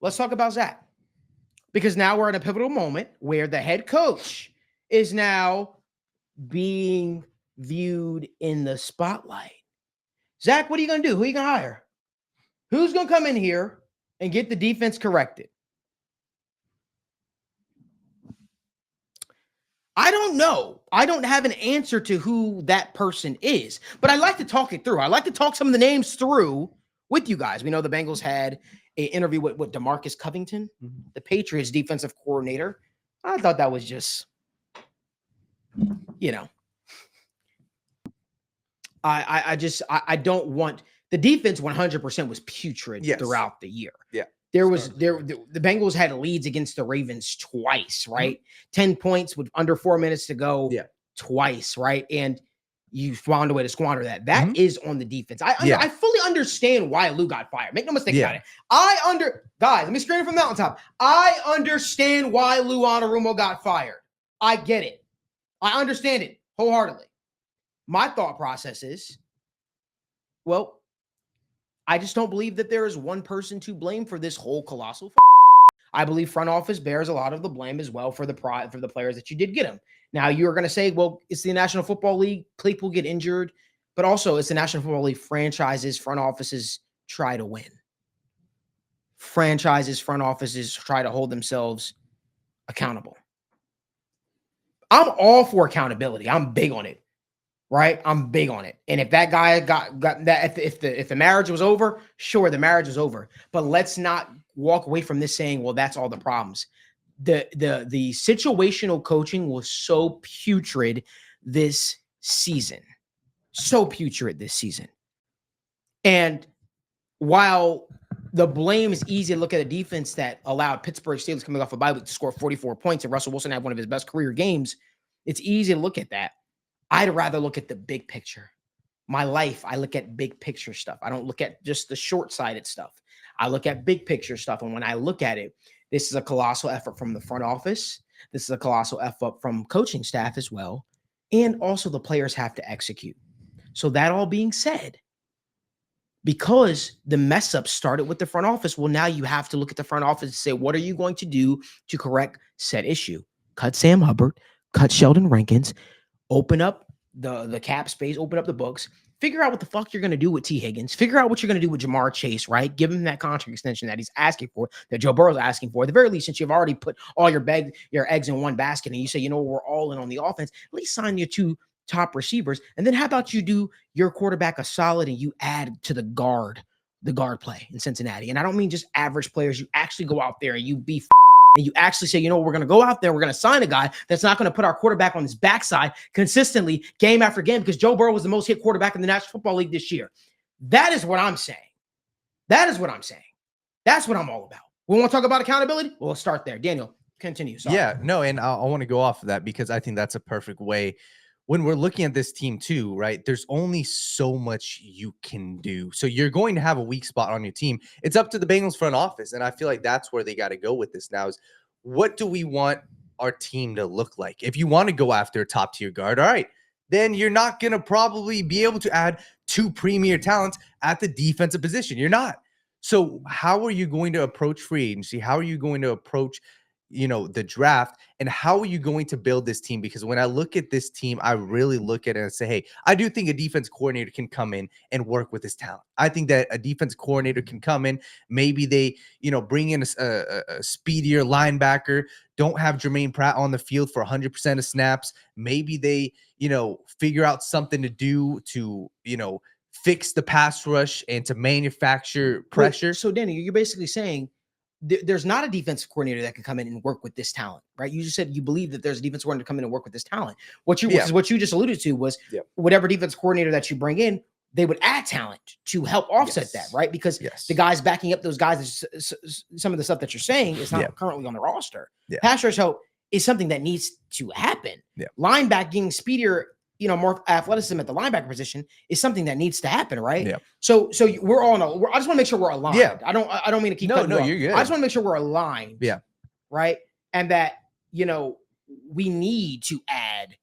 let's talk about Zac. Because now we're at a pivotal moment where the head coach is now being viewed in the spotlight. Zac, what are you going to do? Who are you going to hire? Who's going to come in here and get the defense corrected? I don't know. I don't have an answer to who that person is, but I like to talk it through. I like to talk some of the names through with you guys. We know the Bengals had an interview with DeMarcus Covington, the Patriots defensive coordinator. I thought that was just, I don't want the defense 100% was putrid throughout the year. Yeah. The Bengals had leads against the Ravens twice, right? 10 points with under 4 minutes to go twice, right? And you found a way to squander that. That is on the defense. I fully understand why Lou got fired. Make no mistake about it. Guys, let me scream it from the mountaintop. I understand why Lou Anarumo got fired. I get it. I understand it wholeheartedly. My thought process is, well, I just don't believe that there is one person to blame for this whole colossal. I believe front office bears a lot of the blame as well for the players that you did get them. Now you're going to say, well, it's the National Football League. People get injured, but also it's the National Football League. Franchises, front offices try to win. Franchises, front offices try to hold themselves accountable. I'm all for accountability. I'm big on it. Right? I'm big on it. And if that guy got that, if the marriage was over, sure, the marriage was over. But let's not walk away from this saying, well, that's all the problems. The situational coaching was so putrid this season. So putrid this season. And while the blame is easy to look at a defense that allowed Pittsburgh Steelers coming off a bye week to score 44 points and Russell Wilson had one of his best career games, it's easy to look at that. I'd rather look at the big picture. My life, I look at big picture stuff. I don't look at just the short-sighted stuff. I look at big picture stuff. And when I look at it, this is a colossal effort from the front office. This is a colossal effort from coaching staff as well. And also the players have to execute. So that all being said, because the mess up started with the front office, well, now you have to look at the front office and say, what are you going to do to correct said issue? Cut Sam Hubbard, cut Sheldon Rankins, open up the cap space, open up the books, figure out what the fuck you're going to do with T. Higgins, figure out what you're going to do with Jamar Chase, right? Give him that contract extension that he's asking for, that Joe Burrow's asking for. At the very least, since you've already put all your eggs in one basket and you say, we're all in on the offense, at least sign your two top receivers. And then how about you do your quarterback a solid and you add to the guard play in Cincinnati? And I don't mean just average players. You actually go out there and you be and you actually say, we're going to go out there, we're going to sign a guy that's not going to put our quarterback on his backside consistently game after game, because Joe Burrow was the most hit quarterback in the National Football League this year. That is what I'm saying. That's what I'm all about. We want to talk about accountability? Well, let's start there. Daniel, continue. Sorry. Yeah, no, and I want to go off of that because I think that's a perfect way. When we're looking at this team too, right, there's only so much you can do. So you're going to have a weak spot on your team. It's up to the Bengals front office. And I feel like that's where they got to go with this now is, what do we want our team to look like? If you want to go after a top tier guard, all right, then you're not going to probably be able to add two premier talents at the defensive position. You're not. So how are you going to approach free agency? How are you going to approach the draft, and how are you going to build this team? Because when I look at this team, I really look at it and say, hey, I do think a defense coordinator can come in and work with his talent. I think that a defense coordinator can come in. Maybe they, bring in a speedier linebacker, don't have Jermaine Pratt on the field for 100% of snaps. Maybe they, figure out something to do to, fix the pass rush and to manufacture pressure. So Danny, you're basically saying there's not a defensive coordinator that can come in and work with this talent, right? You just said you believe that there's a defensive coordinator to come in and work with this talent. What you just alluded to was whatever defensive coordinator that you bring in, they would add talent to help offset that, right? Because the guys backing up those guys, some of the stuff that you're saying is not currently on the roster. Pass rush help is something that needs to happen. Linebacking, speedier, more athleticism at the linebacker position is something that needs to happen, right? Yeah. So we're all I just want to make sure we're aligned. Yeah. I don't mean to keep cutting you off. You're good. I just want to make sure we're aligned. Yeah. Right. And that, we need to add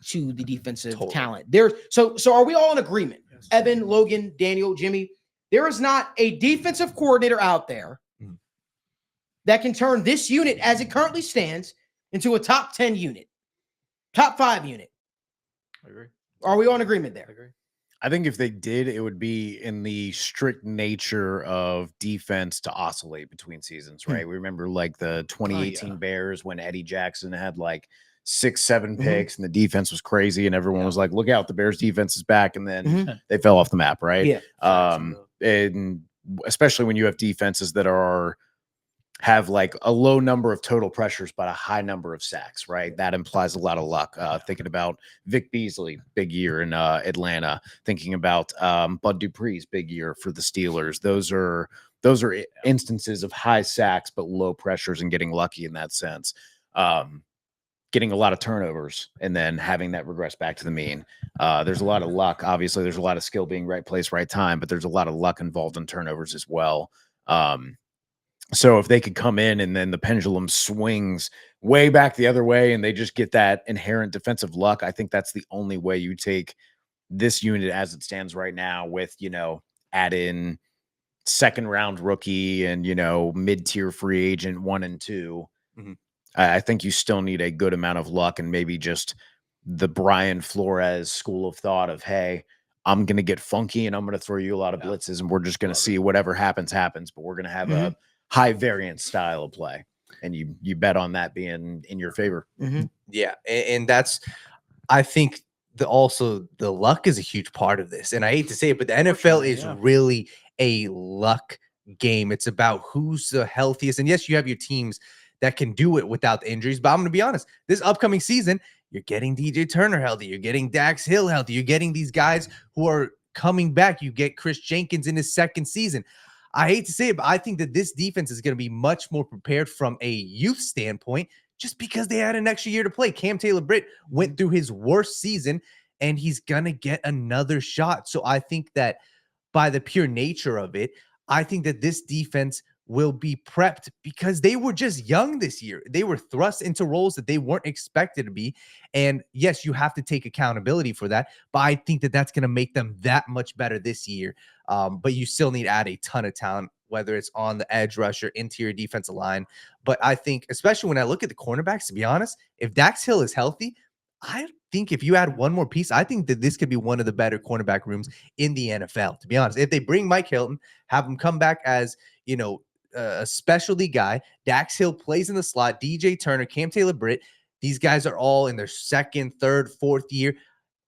to the defensive talent there. So are we all in agreement? Yes. Evan, Logan, Daniel, Jimmy, there is not a defensive coordinator out there that can turn this unit as it currently stands into a top 10 unit, top 5 unit. I agree. Are we on agreement there? I agree. I think if they did, it would be in the strict nature of defense to oscillate between seasons, right? We remember like the 2018 Bears when Eddie Jackson had like 6-7 picks and the defense was crazy and everyone was like, look out, the Bears defense is back. And then they fell off the map, right? Yeah. And especially when you have defenses that have like a low number of total pressures, but a high number of sacks, right? That implies a lot of luck. Thinking about Vic Beasley, big year in Atlanta. Thinking about Bud Dupree's big year for the Steelers. Those are instances of high sacks, but low pressures and getting lucky in that sense. Getting a lot of turnovers and then having that regress back to the mean. There's a lot of luck. Obviously, there's a lot of skill being right place, right time, but there's a lot of luck involved in turnovers as well. So if they could come in and then the pendulum swings way back the other way and they just get that inherent defensive luck, I think that's the only way you take this unit as it stands right now with, add in second round rookie and, mid-tier free agent 1 and 2. I think you still need a good amount of luck and maybe just the Brian Flores school of thought of, hey, I'm going to get funky and I'm going to throw you a lot of blitzes and we're just going to see whatever happens, but we're going to have a high variance style of play. And you bet on that being in your favor. Yeah. And that's, I think also the luck is a huge part of this. And I hate to say it, but the NFL is really a luck game. It's about who's the healthiest. And yes, you have your teams that can do it without the injuries. But I'm going to be honest, this upcoming season, you're getting DJ Turner healthy. You're getting Dax Hill healthy. You're getting these guys who are coming back. You get Chris Jenkins in his second season. I hate to say it, but I think that this defense is going to be much more prepared from a youth standpoint just because they had an extra year to play. Cam Taylor-Britt went through his worst season, and he's going to get another shot. So I think that by the pure nature of it, I think that this defense will be prepped because they were just young this year. They were thrust into roles that they weren't expected to be. And yes, you have to take accountability for that, but I think that that's going to make them that much better this year. But you still need to add a ton of talent, whether it's on the edge rusher, interior defensive line. But I think, especially when I look at the cornerbacks, to be honest, if Dax Hill is healthy, I think if you add one more piece, I think that this could be one of the better cornerback rooms in the NFL, to be honest. If they bring Mike Hilton, have him come back as, a specialty guy, Dax Hill plays in the slot, DJ Turner, Cam Taylor-Britt, these guys are all in their second, third, fourth year.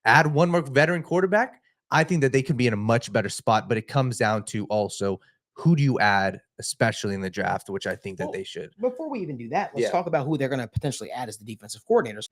Add one more veteran quarterback, I think that they could be in a much better spot, but it comes down to also who do you add, especially in the draft, which I think that they should. Before we even do that, let's talk about who they're going to potentially add as the defensive coordinators.